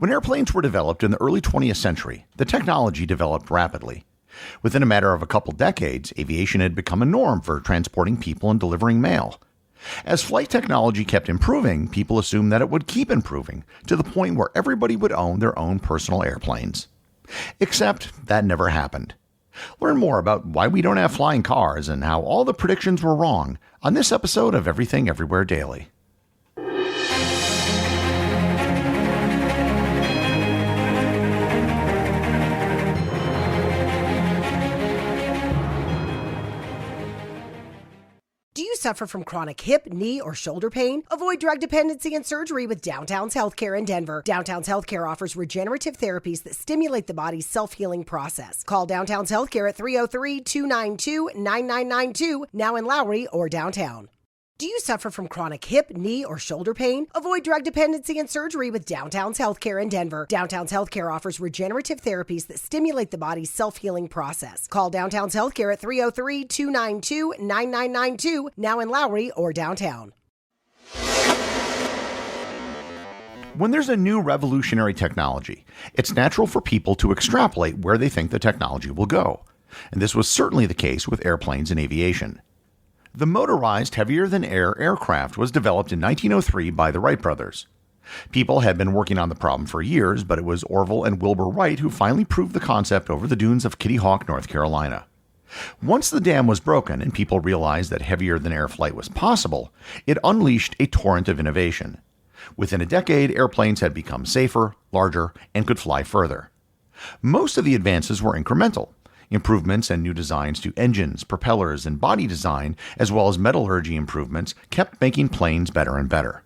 When airplanes were developed in the early 20th century, the technology developed rapidly. Within a matter of a couple decades, aviation had become a norm for transporting people and delivering mail. As flight technology kept improving, people assumed that it would keep improving to the point where everybody would own their own personal airplanes. Except that never happened. Learn more about why we don't have flying cars and how all the predictions were wrong on this episode of Everything Everywhere Daily. Do you suffer from chronic hip, knee, or shoulder pain? Avoid drug dependency and surgery with Downtown's Healthcare in Denver. Downtown's Healthcare offers regenerative therapies that stimulate the body's self-healing process. Call Downtown's Healthcare at 303-292-9992, now in Lowry or downtown. Do you suffer from chronic hip, knee, or shoulder pain? Avoid drug dependency and surgery with Downtown's Healthcare in Denver. Downtown's Healthcare offers regenerative therapies that stimulate the body's self-healing process. Call Downtown's Healthcare at 303-292-9992, now in Lowry or downtown. When there's a new revolutionary technology, it's natural for people to extrapolate where they think the technology will go. And this was certainly the case with airplanes and aviation. The motorized heavier-than-air aircraft was developed in 1903 by the Wright brothers. People had been working on the problem for years, but it was Orville and Wilbur Wright who finally proved the concept over the dunes of Kitty Hawk, North Carolina. Once the dam was broken and people realized that heavier-than-air flight was possible, it unleashed a torrent of innovation. Within a decade, airplanes had become safer, larger, and could fly further. Most of the advances were incremental. Improvements and new designs to engines, propellers, and body design, as well as metallurgy improvements, kept making planes better and better.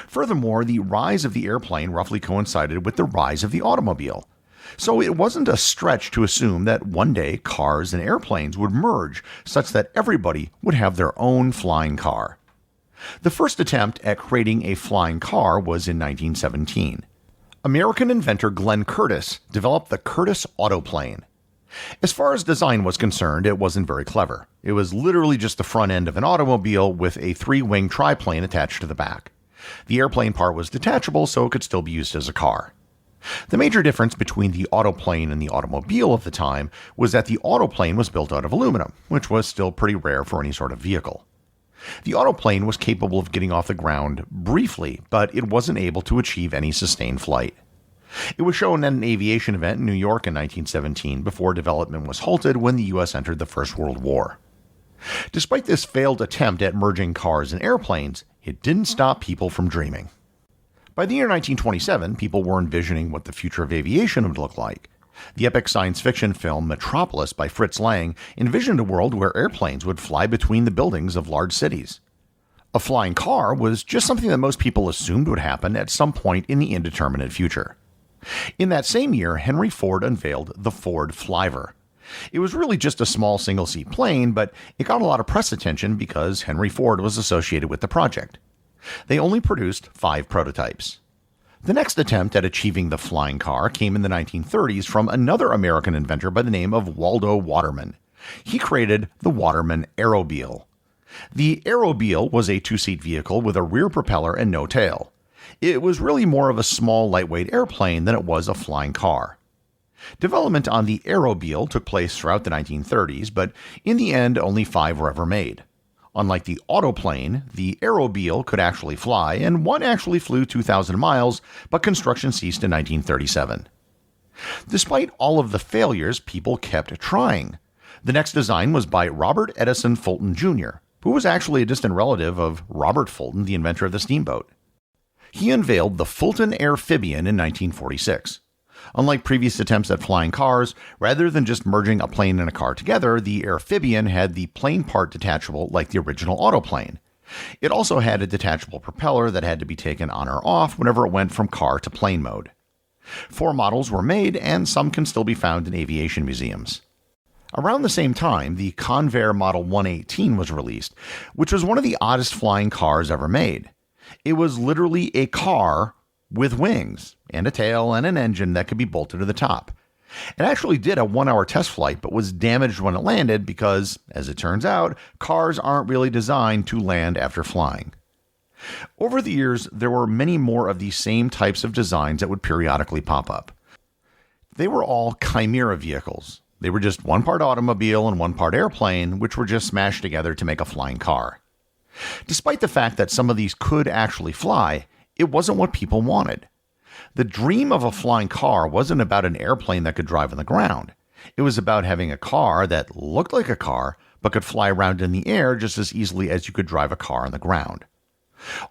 Furthermore, the rise of the airplane roughly coincided with the rise of the automobile. So it wasn't a stretch to assume that one day cars and airplanes would merge such that everybody would have their own flying car. The first attempt at creating a flying car was in 1917. American inventor Glenn Curtiss developed the Curtiss autoplane. As far as design was concerned, it wasn't very clever. It was literally just the front end of an automobile with a three-wing triplane attached to the back. The airplane part was detachable, so it could still be used as a car. The major difference between the autoplane and the automobile of the time was that the autoplane was built out of aluminum, which was still pretty rare for any sort of vehicle. The autoplane was capable of getting off the ground briefly, but it wasn't able to achieve any sustained flight. It was shown at an aviation event in New York in 1917 before development was halted when the U.S. entered the First World War. Despite this failed attempt at merging cars and airplanes, it didn't stop people from dreaming. By the year 1927, people were envisioning what the future of aviation would look like. The epic science fiction film Metropolis by Fritz Lang envisioned a world where airplanes would fly between the buildings of large cities. A flying car was just something that most people assumed would happen at some point in the indeterminate future. In that same year, Henry Ford unveiled the Ford Flyver. It was really just a small single-seat plane, but it got a lot of press attention because Henry Ford was associated with the project. They only produced 5 prototypes. The next attempt at achieving the flying car came in the 1930s from another American inventor by the name of Waldo Waterman. He created the Waterman Aerobeel. The Aerobeel was a 2-seat vehicle with a rear propeller and no tail. It was really more of a small, lightweight airplane than it was a flying car. Development on the Aerobeel took place throughout the 1930s, but in the end, only 5 were ever made. Unlike the autoplane, the Aerobeel could actually fly, and one actually flew 2,000 miles, but construction ceased in 1937. Despite all of the failures, people kept trying. The next design was by Robert Edison Fulton Jr., who was actually a distant relative of Robert Fulton, the inventor of the steamboat. He unveiled the Fulton Airphibian in 1946. Unlike previous attempts at flying cars, rather than just merging a plane and a car together, the Airphibian had the plane part detachable like the original autoplane. It also had a detachable propeller that had to be taken on or off whenever it went from car to plane mode. 4 models were made, and some can still be found in aviation museums. Around the same time, the Convair Model 118 was released, which was one of the oddest flying cars ever made. It was literally a car with wings and a tail and an engine that could be bolted to the top. It actually did a 1-hour test flight, but was damaged when it landed because, as it turns out, cars aren't really designed to land after flying. Over the years, there were many more of these same types of designs that would periodically pop up. They were all chimera vehicles. They were just one part automobile and one part airplane, which were just smashed together to make a flying car. Despite the fact that some of these could actually fly, it wasn't what people wanted. The dream of a flying car wasn't about an airplane that could drive on the ground. It was about having a car that looked like a car, but could fly around in the air just as easily as you could drive a car on the ground.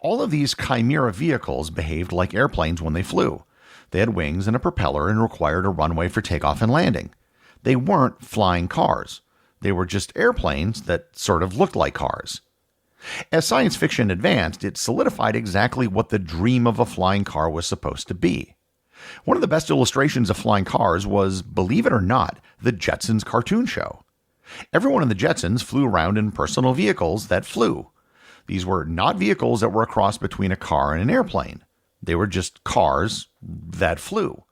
All of these chimera vehicles behaved like airplanes when they flew. They had wings and a propeller and required a runway for takeoff and landing. They weren't flying cars. They were just airplanes that sort of looked like cars. As science fiction advanced, it solidified exactly what the dream of a flying car was supposed to be. One of the best illustrations of flying cars was, believe it or not, the Jetsons cartoon show. Everyone in the Jetsons flew around in personal vehicles that flew. These were not vehicles that were a cross between a car and an airplane. They were just cars that flew.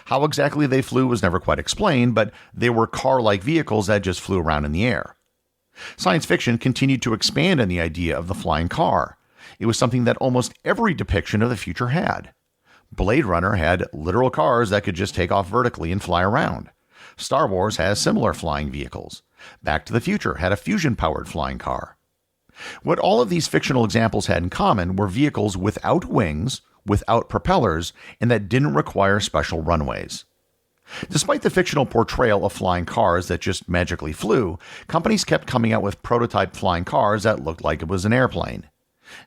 How exactly they flew was never quite explained, but they were car-like vehicles that just flew around in the air. Science fiction continued to expand on the idea of the flying car. It was something that almost every depiction of the future had. Blade Runner had literal cars that could just take off vertically and fly around. Star Wars has similar flying vehicles. Back to the Future had a fusion-powered flying car. What all of these fictional examples had in common were vehicles without wings, without propellers, and that didn't require special runways. Despite the fictional portrayal of flying cars that just magically flew, companies kept coming out with prototype flying cars that looked like it was an airplane.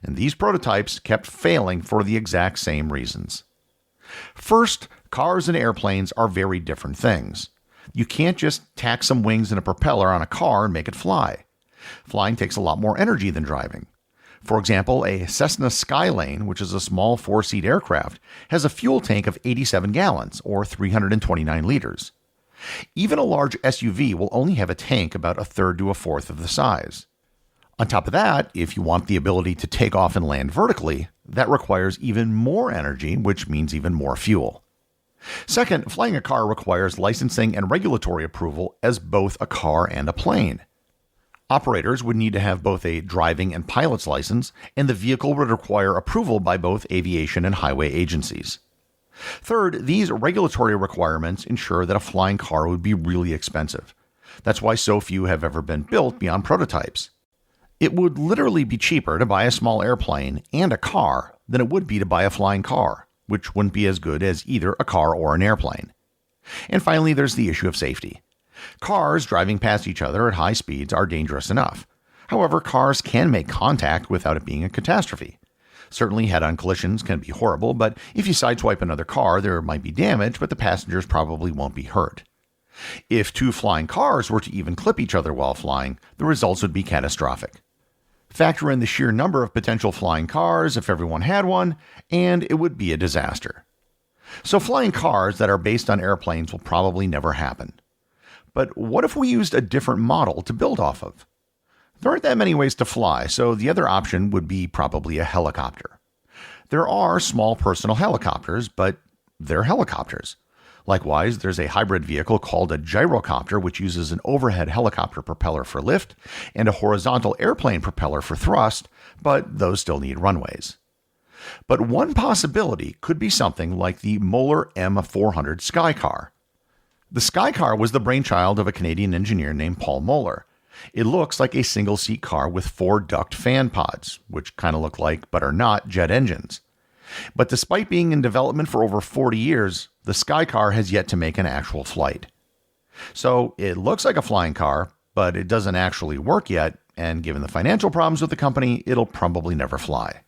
And these prototypes kept failing for the exact same reasons. First, cars and airplanes are very different things. You can't just tack some wings and a propeller on a car and make it fly. Flying takes a lot more energy than driving. For example, a Cessna Skylane, which is a small four-seat aircraft, has a fuel tank of 87 gallons, or 329 liters. Even a large SUV will only have a tank about a third to a fourth of the size. On top of that, if you want the ability to take off and land vertically, that requires even more energy, which means even more fuel. Second, flying a car requires licensing and regulatory approval as both a car and a plane. Operators would need to have both a driving and pilot's license, and the vehicle would require approval by both aviation and highway agencies. Third, these regulatory requirements ensure that a flying car would be really expensive. That's why so few have ever been built beyond prototypes. It would literally be cheaper to buy a small airplane and a car than it would be to buy a flying car, which wouldn't be as good as either a car or an airplane. And finally, there's the issue of safety. Cars driving past each other at high speeds are dangerous enough. However, cars can make contact without it being a catastrophe. Certainly, head-on collisions can be horrible, but if you sideswipe another car, there might be damage, but the passengers probably won't be hurt. If two flying cars were to even clip each other while flying, the results would be catastrophic. Factor in the sheer number of potential flying cars if everyone had one, and it would be a disaster. So flying cars that are based on airplanes will probably never happen. But what if we used a different model to build off of? There aren't that many ways to fly, so the other option would be probably a helicopter. There are small personal helicopters, but they're helicopters. Likewise, there's a hybrid vehicle called a gyrocopter, which uses an overhead helicopter propeller for lift and a horizontal airplane propeller for thrust, but those still need runways. But one possibility could be something like the Moeller M400 Skycar. The Skycar was the brainchild of a Canadian engineer named Paul Moeller. It looks like a single-seat car with 4 duct fan pods, which kind of look like, but are not, jet engines. But despite being in development for over 40 years, the Skycar has yet to make an actual flight. So it looks like a flying car, but it doesn't actually work yet, and given the financial problems with the company, it'll probably never fly.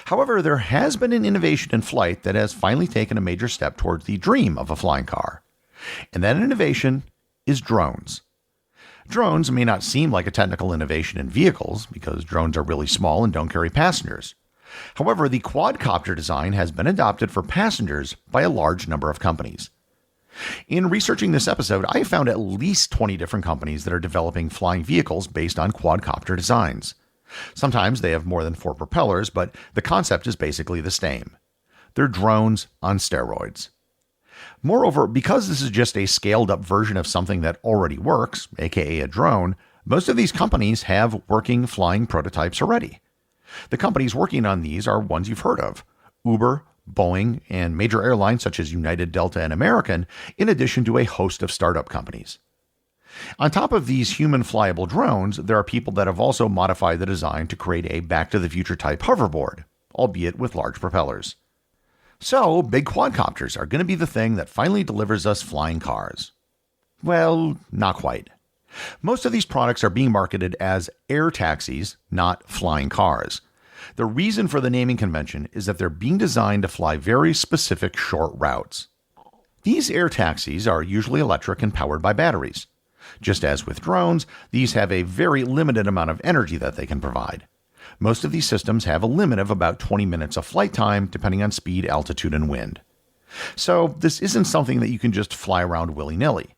However, there has been an innovation in flight that has finally taken a major step towards the dream of a flying car. And that innovation is drones. Drones may not seem like a technical innovation in vehicles because drones are really small and don't carry passengers. However, the quadcopter design has been adopted for passengers by a large number of companies. In researching this episode, I found at least 20 different companies that are developing flying vehicles based on quadcopter designs. Sometimes they have more than 4 propellers, but the concept is basically the same. They're drones on steroids. Moreover, because this is just a scaled-up version of something that already works, aka a drone, most of these companies have working flying prototypes already. The companies working on these are ones you've heard of: Uber, Boeing, and major airlines such as United, Delta, and American, in addition to a host of startup companies. On top of these human flyable drones, there are people that have also modified the design to create a Back to the Future type hoverboard, albeit with large propellers. So, big quadcopters are going to be the thing that finally delivers us flying cars. Well, not quite. Most of these products are being marketed as air taxis, not flying cars. The reason for the naming convention is that they're being designed to fly very specific short routes. These air taxis are usually electric and powered by batteries. Just as with drones, these have a very limited amount of energy that they can provide. Most of these systems have a limit of about 20 minutes of flight time, depending on speed, altitude, and wind. So this isn't something that you can just fly around willy-nilly.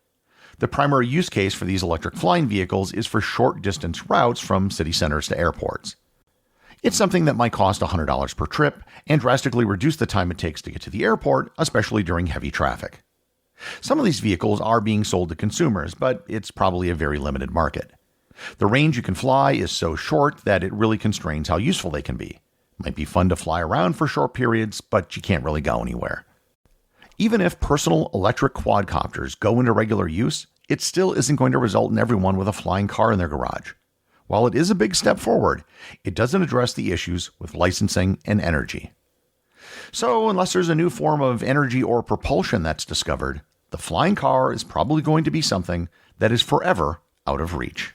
The primary use case for these electric flying vehicles is for short distance routes from city centers to airports. It's something that might cost $100 per trip and drastically reduce the time it takes to get to the airport, especially during heavy traffic. Some of these vehicles are being sold to consumers, but it's probably a very limited market. The range you can fly is so short that it really constrains how useful they can be. Might be fun to fly around for short periods, but you can't really go anywhere. Even if personal electric quadcopters go into regular use, it still isn't going to result in everyone with a flying car in their garage. While it is a big step forward, it doesn't address the issues with licensing and energy. So, unless there's a new form of energy or propulsion that's discovered, the flying car is probably going to be something that is forever out of reach.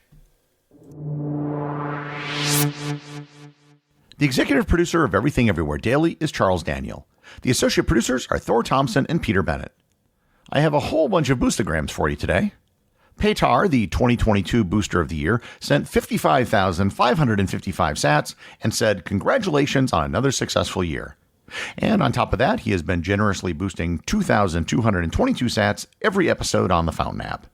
The executive producer of Everything Everywhere Daily is Charles Daniel. The associate producers are Thor, Thomsen, and Peter Bennett. I have a whole bunch of boostograms for you today. Paytar, the 2022 Booster of the Year, sent 55,555 sats and said, "Congratulations on another successful year." And on top of that, he has been generously boosting 2,222 sats every episode on the Fountain app.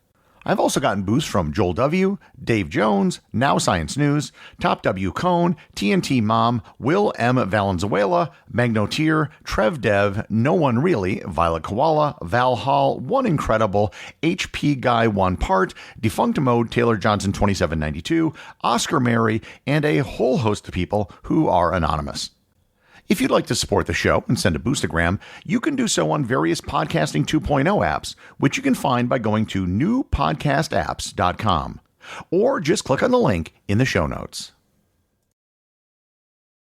I've also gotten boosts from Joel W., Dave Jones, Now Science News, Top W. Cone, TNT Mom, Will M. Valenzuela, Magnotier, Trev Dev, No One Really, Violet Koala, Val Hall, One Incredible, HP Guy One Part, Defunct Mode Taylor Johnson 2792, Oscar Mary, and a whole host of people who are anonymous. If you'd like to support the show and send a boostagram, you can do so on various Podcasting 2.0 apps, which you can find by going to newpodcastapps.com, or just click on the link in the show notes.